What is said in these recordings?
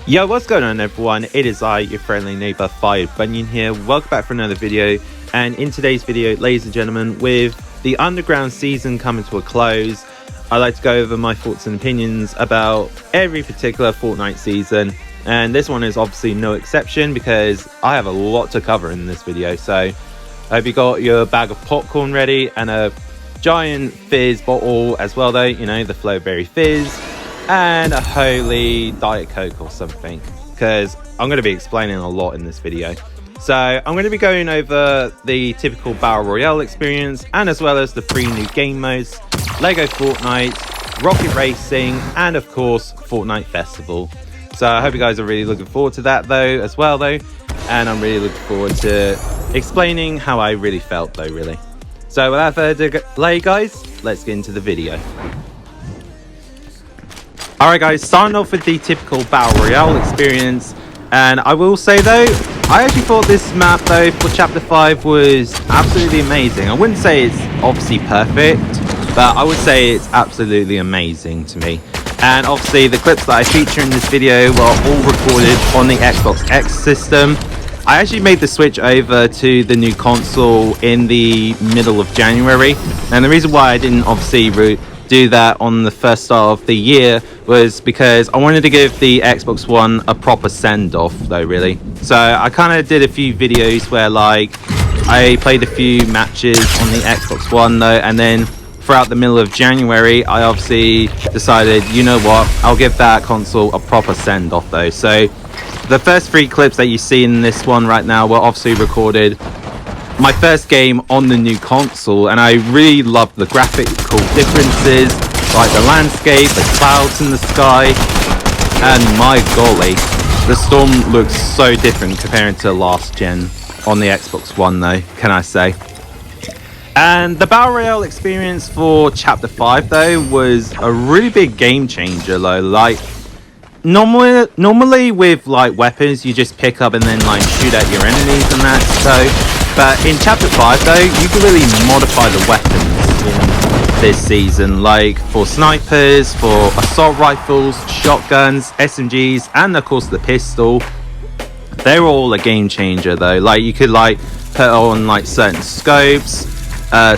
Yo, what's going on everyone? It is I, your friendly neighbor Fire Bunyan here. Welcome back for another video. And in today's video, ladies and gentlemen, with the underground season coming to a close, I like to go over my thoughts and opinions about every particular Fortnite season. And this one is obviously no exception because I have a lot to cover in this video. So I hope you got your bag of popcorn ready and a giant fizz bottle as well though, you know, the Flowberry Fizz. And a holy Diet Coke or something, because I'm going to be explaining a lot in this video. So I'm going to be going over the typical Battle Royale experience, and as well as the 3 new game modes, Lego Fortnite, Rocket Racing, and of course Fortnite Festival. So I hope you guys are really looking forward to that though, as well though, and I'm really looking forward to explaining how I really felt though, really. So without further delay guys, let's get into the video. Alright guys, starting off with the typical Battle Royale experience, and I will say though, I actually thought this map though for Chapter 5 was absolutely amazing. I wouldn't say it's obviously perfect, but I would say it's absolutely amazing to me. And obviously the clips that I feature in this video were all recorded on the Xbox X system. I actually made the switch over to the new console in the middle of January, and the reason why I didn't obviously do that on the first start of the year was because I wanted to give the Xbox One a proper send-off though, really. So I kind of did a few videos where like I played a few matches on the Xbox One though, and then throughout the middle of January I obviously decided, you know what, I'll give that console a proper send-off though. So the first 3 clips that you see in this one right now were obviously recorded my first game on the new console, and I really loved the graphical differences, like the landscape, the clouds in the sky, and my golly, the storm looks so different comparing to last gen on the Xbox One though, can I say. And the Battle Royale experience for Chapter 5 though was a really big game changer though. Like normally with like weapons you just pick up and then like shoot at your enemies and that, so but in Chapter 5 though, you can really modify the weapons in this season, like for snipers, for assault rifles, shotguns, SMGs, and of course the pistol. They're all a game changer though. Like you could like put on like certain scopes,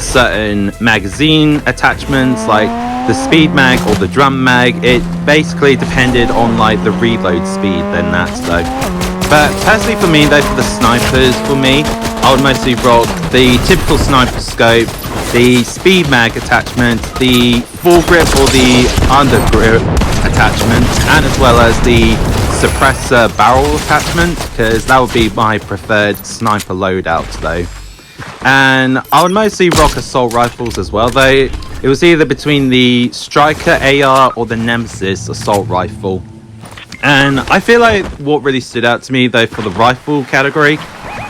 certain magazine attachments, like the speed mag or the drum mag. It basically depended on like the reload speed than that though. But personally for me though, for the snipers, for me, I would mostly rock the typical sniper scope, the speed mag attachment, the foregrip or the undergrip attachment, and as well as the suppressor barrel attachment, because that would be my preferred sniper loadout though. And I would mostly rock assault rifles as well though. It was either between the Striker AR or the Nemesis assault rifle. And I feel like what really stood out to me though for the rifle category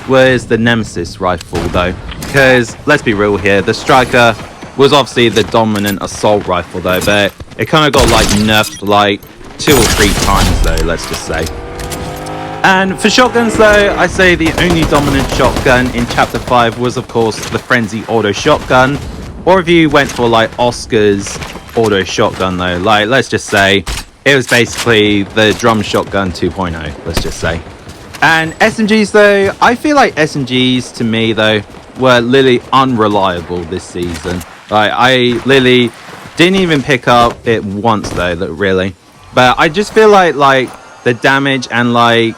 was the Nemesis rifle though, because let's be real here, the Striker was obviously the dominant assault rifle though, but it kind of got like nerfed like 2 or 3 times though, let's just say. And for shotguns though, I say the only dominant shotgun in Chapter 5 was of course the Frenzy auto shotgun, or if you went for like Oscar's auto shotgun though, like let's just say it was basically the drum shotgun 2.0, let's just say. And SMGs though, I feel like SMGs to me though were literally unreliable this season. Like I literally didn't even pick up it once though, really. But I just feel like the damage and like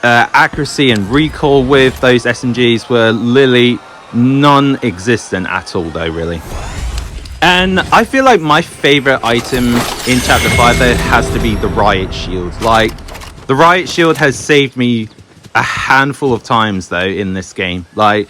accuracy and recoil with those SMGs were literally non-existent at all though, really. And I feel like my favorite item in Chapter 5 though has to be the Riot Shield. Like the Riot Shield has saved me a handful of times though in this game. Like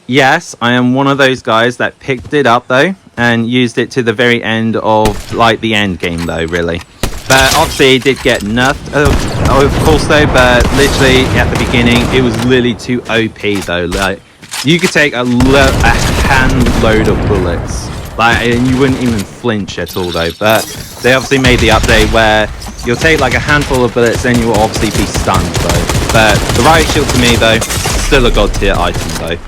yes, I am one of those guys that picked it up though and used it to the very end of like the end game though, really. But obviously it did get nerfed of course though, but literally at the beginning it was literally too OP though. Like you could take a hand load of bullets, like, and you wouldn't even flinch at all though. But they obviously made the update where you'll take like a handful of bullets and you'll obviously be stunned though. But the Riot Shield to me though, still a god tier item though.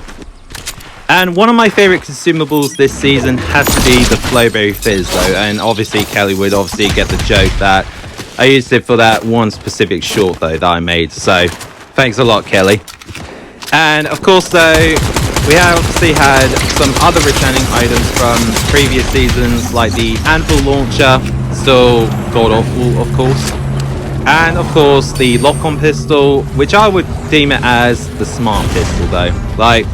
And one of my favorite consumables this season has to be the Flowberry Fizz though, and obviously Kelly would obviously get the joke that I used it for that one specific short though that I made. So thanks a lot, Kelly. And of course though, we have obviously had some other returning items from previous seasons, like the Anvil launcher, still god awful of course. And of course the lock-on pistol, which I would deem it as the smart pistol though. Like,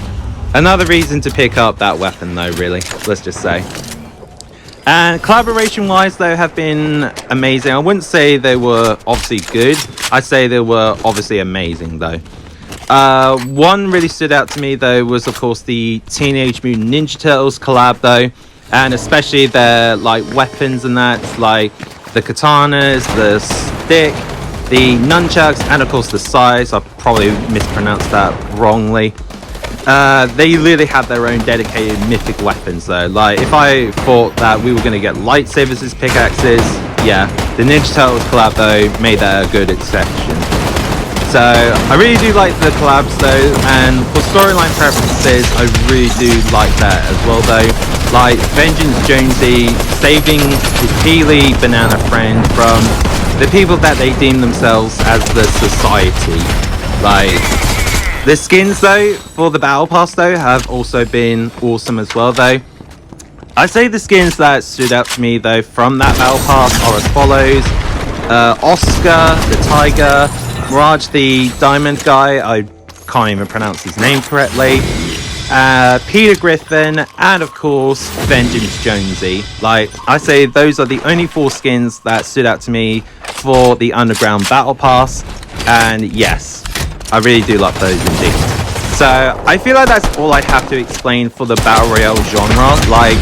another reason to pick up that weapon though, really, let's just say. And collaboration wise though have been amazing. I wouldn't say they were obviously good, I'd say they were obviously amazing though. One really stood out to me though was of course the Teenage Mutant Ninja Turtles collab though, and especially their like weapons and that, like the katanas, the stick, the nunchucks, and of course the scythes. I probably mispronounced that wrongly. They really have their own dedicated mythic weapons though. Like, if I thought that we were going to get lightsabers as pickaxes, yeah, the Ninja Turtles collab though made that a good exception. So I really do like the collabs though, and for storyline preferences I really do like that as well though. Like Vengeance Jonesy saving his peely banana friend from the people that they deem themselves as the society. Like, the skins though for the battle pass though have also been awesome as well though. I'd say the skins that stood out to me though from that battle pass are as follows. Oscar the tiger, Mirage the diamond guy, I can't even pronounce his name correctly, Peter Griffin, and of course Vengeance Jonesy. Like, I say those are the only 4 skins that stood out to me for the underground battle pass, and yes, I really do like those indeed. So I feel like that's all I have to explain for the battle royale genre. Like,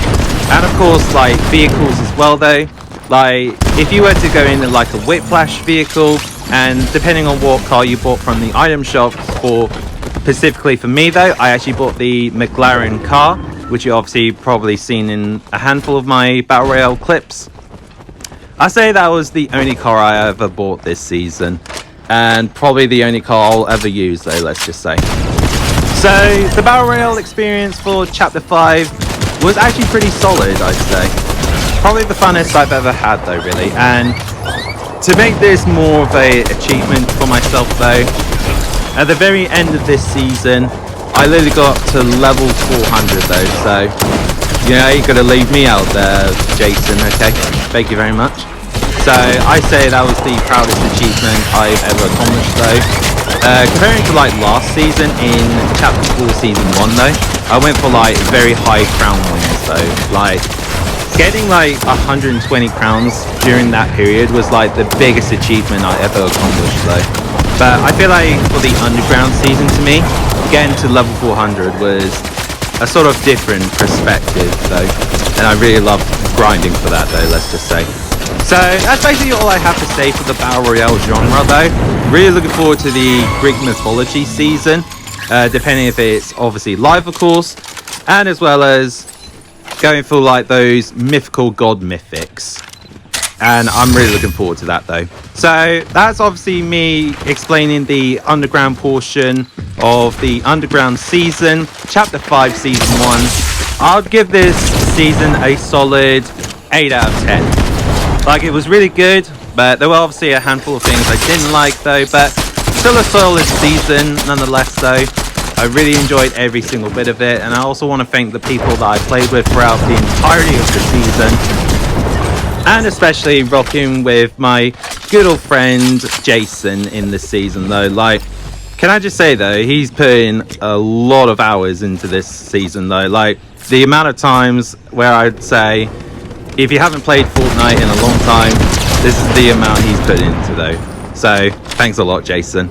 and of course like vehicles as well though. Like, if you were to go in like a Whiplash vehicle, and depending on what car you bought from the item shop, for specifically for me though, I actually bought the McLaren car, which you obviously probably seen in a handful of my battle royale clips. I say that was the only car I ever bought this season, and probably the only car I'll ever use though, let's just say. So the battle royale experience for chapter 5 was actually pretty solid, I'd say. Probably the funnest I've ever had though, really. And to make this more of a achievement for myself though, at the very end of this season I literally got to level 400 though, so you know, you gotta leave me out there, Jason. Okay, thank you very much. So I say that was the proudest achievement I've ever accomplished though. Comparing to like last season in chapter 4 season 1 though, I went for like very high crown wins though. Like, getting like 120 crowns during that period was like the biggest achievement I ever accomplished though. But I feel like for the underground season, to me, getting to level 400 was a sort of different perspective though, and I really loved grinding for that though, let's just say. So that's basically all I have to say for the battle royale genre though. Really looking forward to the Greek mythology season, depending if it's obviously live of course, and as well as going for like those mythical god mythics, and I'm really looking forward to that though. So that's obviously me explaining the underground portion of the underground season, chapter 5 season 1. I'll give this season a solid 8 out of 10. Like, it was really good, but there were obviously a handful of things I didn't like though, but still a solid season nonetheless though. I really enjoyed every single bit of it, and I also want to thank the people that I played with throughout the entirety of the season, and especially rocking with my good old friend Jason in this season though. Like, can I just say though, he's put in a lot of hours into this season though. Like, the amount of times where I'd say, if you haven't played Fortnite in a long time, this is the amount he's put into though. So thanks a lot, Jason.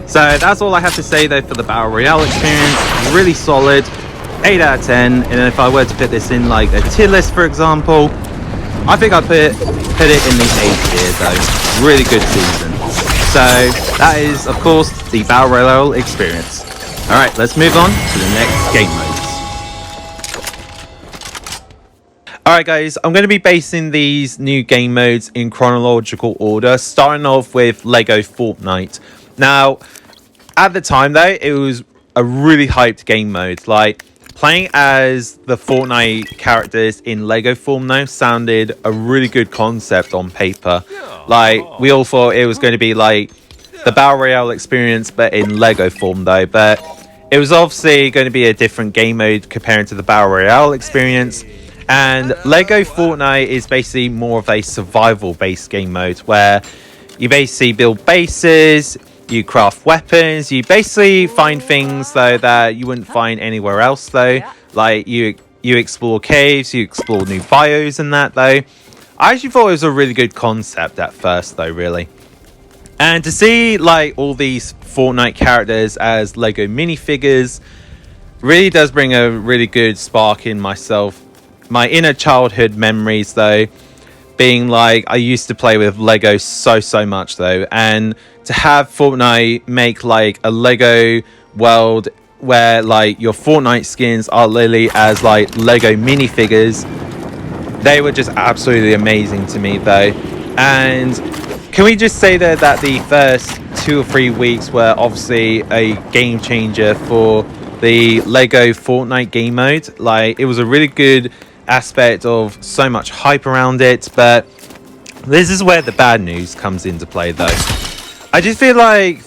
So that's all I have to say though for the battle royale experience. Really solid, 8 out of 10. And if I were to put this in like a tier list, for example, I think I'd put it in the A tier though. Really good season. So that is of course the battle royale experience. All right, let's move on to the next game modes. Alright guys, I'm going to be basing these new game modes in chronological order, starting off with Lego Fortnite. Now, at the time though, it was a really hyped game mode. Like, playing as the Fortnite characters in Lego form though sounded a really good concept on paper. Like, we all thought it was going to be like the Battle Royale experience, but in Lego form though. But it was obviously going to be a different game mode compared to the Battle Royale experience. And Lego Fortnite is basically more of a survival-based game mode where you basically build bases, you craft weapons, you basically find things though that you wouldn't find anywhere else though. Like you explore caves, you explore new bios and that though. I actually thought it was a really good concept at first though, really. And to see like all these Fortnite characters as Lego minifigures really does bring a really good spark in myself. My inner childhood memories though, being like I used to play with Lego so much though, and to have Fortnite make like a Lego world where like your Fortnite skins are literally as like Lego minifigures, they were just absolutely amazing to me though. And can we just say there that the first 2 or 3 weeks were obviously a game changer for the Lego Fortnite game mode. Like, it was a really good aspect of so much hype around it, but this is where the bad news comes into play though. I just feel like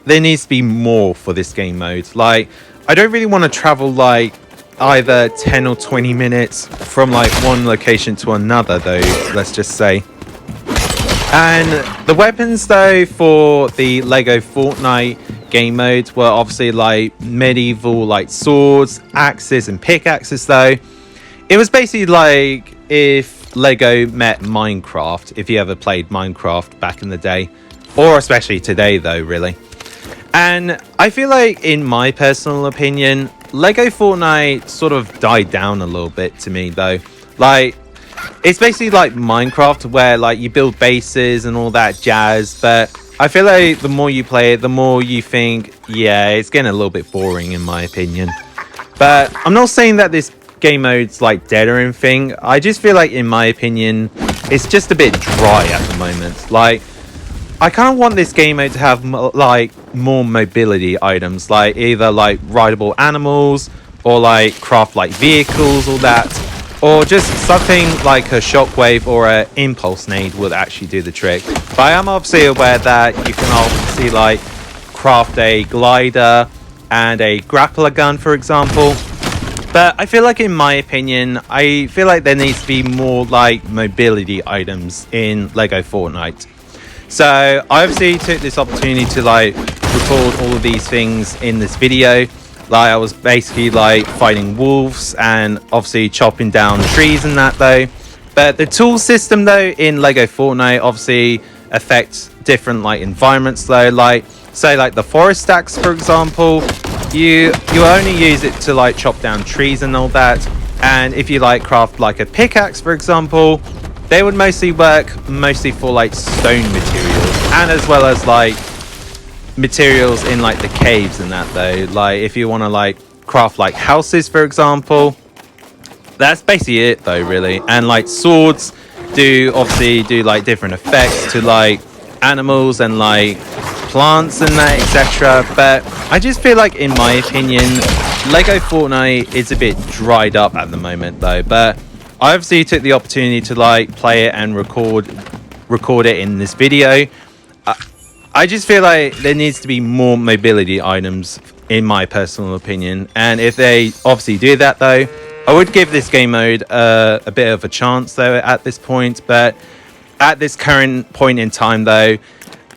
there needs to be more for this game mode. Like, I don't really want to travel like either 10 or 20 minutes from like one location to another though, let's just say. And the weapons though for the Lego Fortnite game mode were obviously like medieval like swords, axes and pickaxes though. It was basically like if Lego met Minecraft, if you ever played Minecraft back in the day, or especially today though, really. And I feel like, in my personal opinion, Lego Fortnite sort of died down a little bit to me though. Like, it's basically like Minecraft where like you build bases and all that jazz, but I feel like the more you play it, the more you think, yeah, it's getting a little bit boring in my opinion. But I'm not saying that this game mode's like dead or anything. I just feel like, in my opinion, it's just a bit dry at the moment. Like, I kind of want this game mode to have like more mobility items, like either like rideable animals or like craft like vehicles or that, or just something like a shockwave or an impulse nade would actually do the trick. But I am obviously aware that you can obviously like craft a glider and a grappler gun, for example. But I feel like, in my opinion, I feel like there needs to be more like mobility items in Lego Fortnite. So I obviously took this opportunity to like record all of these things in this video. Like, I was basically like fighting wolves and obviously chopping down trees and that though. But the tool system though in Lego Fortnite obviously affects different like environments though. Like, say like the forest stacks, for example, you only use it to like chop down trees and all that. And if you like craft like a pickaxe, for example, they would mostly work for like stone materials, and as well as like materials in like the caves and that though. Like, if you want to like craft like houses, for example, that's basically it though, really. And like swords obviously do like different effects to like animals and like plants and that, etc. But I just feel like, in my opinion, Lego Fortnite is a bit dried up at the moment though. But I obviously took the opportunity to like play it and record it in this video. I just feel like there needs to be more mobility items, in my personal opinion. And if they obviously do that though, I would give this game mode a bit of a chance though at this point. But at this current point in time though,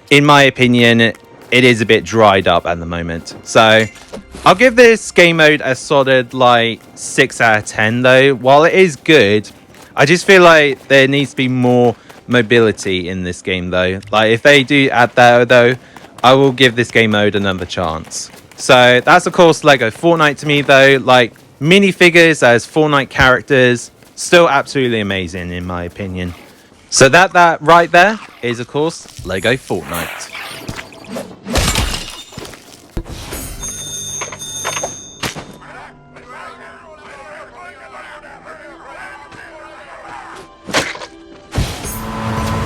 in my opinion, it is a bit dried up at the moment. So I'll give this game mode a solid like 6 out of 10 though. While it is good, I just feel like there needs to be more mobility in this game though. Like, if they do add that though, I will give this game mode another chance. So that's of course Lego Fortnite to me though. Like, minifigures as Fortnite characters, still absolutely amazing in my opinion. So that right there is of course Lego Fortnite.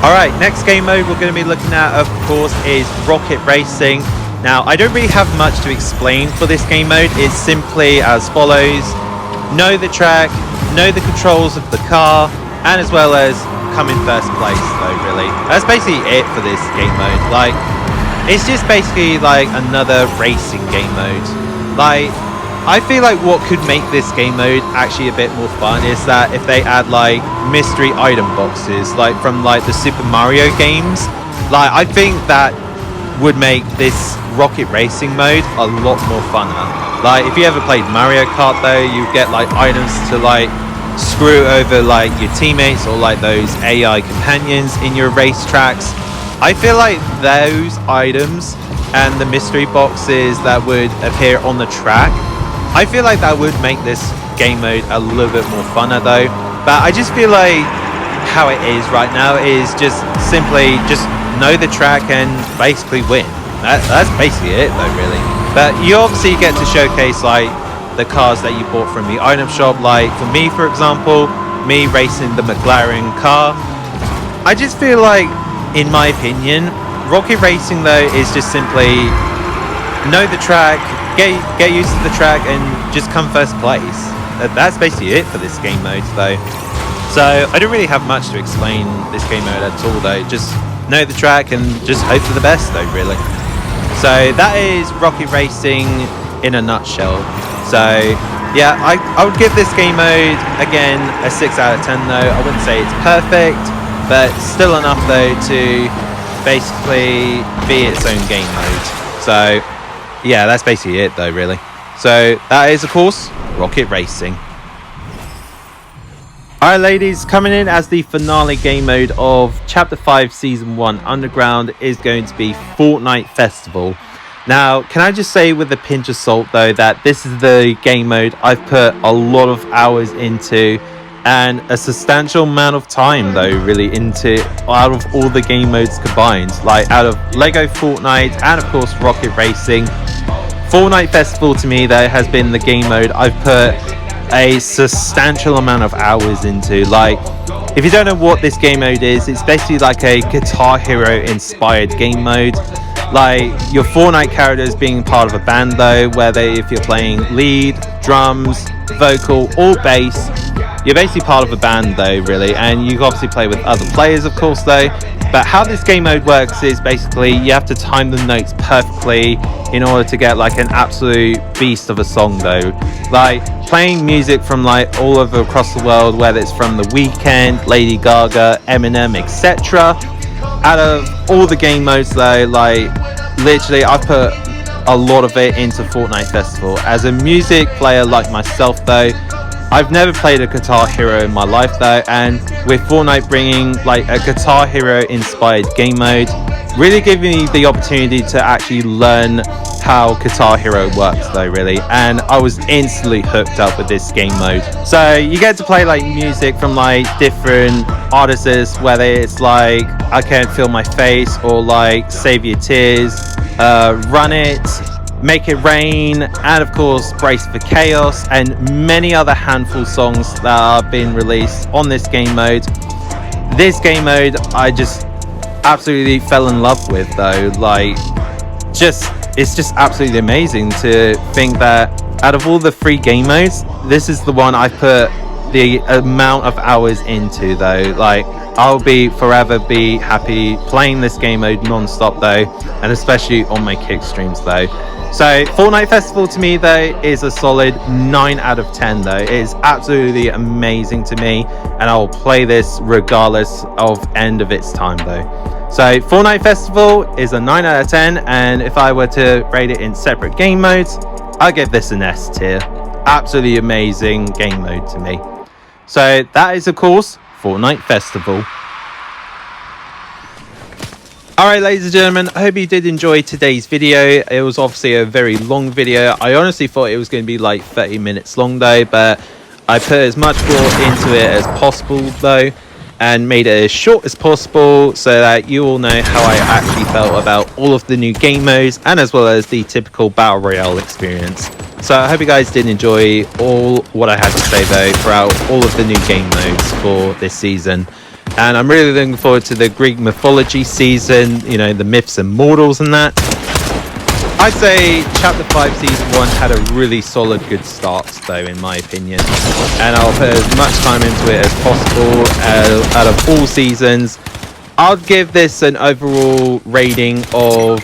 Alright, next game mode we're going to be looking at, of course, is Rocket Racing. Now, I don't really have much to explain for this game mode. It's simply as follows. know the track, know the controls of the car, and as well as come in first place though, really. That's basically it for this game mode. Like, it's just basically like another racing game mode. Like, I feel like what could make this game mode actually a bit more fun is that if they add like mystery item boxes, like from like the Super Mario games, like I think that would make this rocket racing mode a lot more funner. Like, if you ever played Mario Kart though, you get like items to like screw over like your teammates or like those AI companions in your racetracks. I feel like those items and the mystery boxes that would appear on the track, I feel like that would make this game mode a little bit more funner though. But I just feel like how it is right now is just simply just know the track and basically win. That's basically it though, really. But you obviously get to showcase like the cars that you bought from the item shop. Like for me, for example, me racing the McLaren car, I just feel like, in my opinion, rocket racing though is just simply know the track, get used to the track, and just come first place. That's basically it for this game mode though. So I don't really have much to explain this game mode at all though. Just know the track and just hope for the best though, really. So that is rocket racing in a nutshell. So yeah, I would give this game mode again a 6 out of 10 though. I wouldn't say it's perfect, but still enough though to basically be its own game mode. So yeah, that's basically it though, really. So that is of course rocket racing. Alright ladies, coming in as the finale game mode of Chapter 5 Season 1 Underground is going to be Fortnite Festival. Now, can I just say with a pinch of salt though that this is the game mode I've put a lot of hours into, and a substantial amount of time though really into, out of all the game modes combined. Like out of Lego Fortnite and of course Rocket Racing, Fortnite Festival to me though has been the game mode I've put a substantial amount of hours into. Like, if you don't know what this game mode is, it's basically like a Guitar Hero inspired game mode. Like, your Fortnite characters being part of a band though, where if you're playing lead, drums, vocal or bass, you're basically part of a band though, really. And you obviously play with other players of course though. But how this game mode works is basically you have to time the notes perfectly in order to get like an absolute beast of a song though. Like playing music from like all over across the world, whether it's from The Weeknd, Lady Gaga, Eminem, etc. Out of all the game modes though, like literally I put a lot of it into Fortnite Festival. As a music player like myself though, I've never played a Guitar Hero in my life though, and with Fortnite bringing like a Guitar Hero inspired game mode, really giving me the opportunity to actually learn how Guitar Hero works though, really. And I was instantly hooked up with this game mode. So you get to play like music from like different artists, whether it's like I Can't Feel My Face or like Save Your Tears, Run It, Make It Rain, and of course Brace for Chaos, and many other handful songs that are being released on this game mode. This game mode I just absolutely fell in love with though. Like, it's just absolutely amazing to think that out of all the free game modes, this is the one I put the amount of hours into though. Like, I'll forever be happy playing this game mode non-stop though, and especially on my kick streams though. So Fortnite Festival to me though is a solid 9 out of 10 though. It is absolutely amazing to me, and I will play this regardless of end of its time though. So Fortnite Festival is a 9 out of 10, and if I were to rate it in separate game modes, I'll give this an S tier. Absolutely amazing game mode to me. So that is of course Fortnite Festival. Alright ladies and gentlemen, I hope you did enjoy today's video. It was obviously a very long video. I honestly thought it was going to be like 30 minutes long though, but I put as much thought into it as possible though, and made it as short as possible so that you all know how I actually felt about all of the new game modes, and as well as the typical Battle Royale experience. So I hope you guys did enjoy all what I had to say though throughout all of the new game modes for this season. And I'm really looking forward to the Greek mythology season, you know, the myths and mortals and that. I'd say Chapter 5 Season 1 had a really solid good start though, in my opinion, and I'll put as much time into it as possible out of all seasons. I'll give this an overall rating of,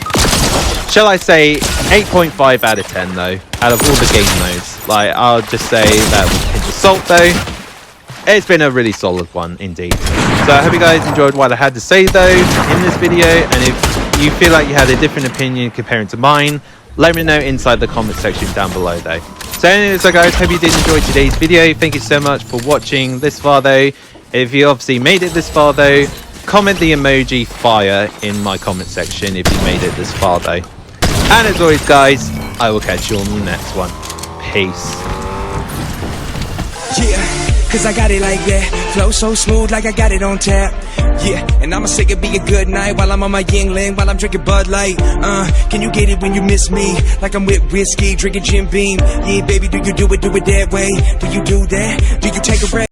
shall I say, 8.5 out of 10 though, out of all the game modes. Like, I'll just say that with a pinch of salt though, it's been a really solid one indeed. So I hope you guys enjoyed what I had to say though in this video, and if you feel like you had a different opinion comparing to mine, let me know inside the comment section down below though. So anyways, so guys, hope you did enjoy today's video. Thank you so much for watching this far though. If you obviously made it this far though, comment the emoji fire in my comment section if you made it this far though. And as always guys, I will catch you on the next one. Peace. Yeah, cause I got it like that. Flow so smooth like I got it on tap. Yeah, and I'ma say it be a good night while I'm on my Yingling, while I'm drinking Bud Light. Can you get it when you miss me? Like I'm with whiskey, drinking Jim Beam. Yeah, baby, do you do it that way? Do you do that? Do you take a breath?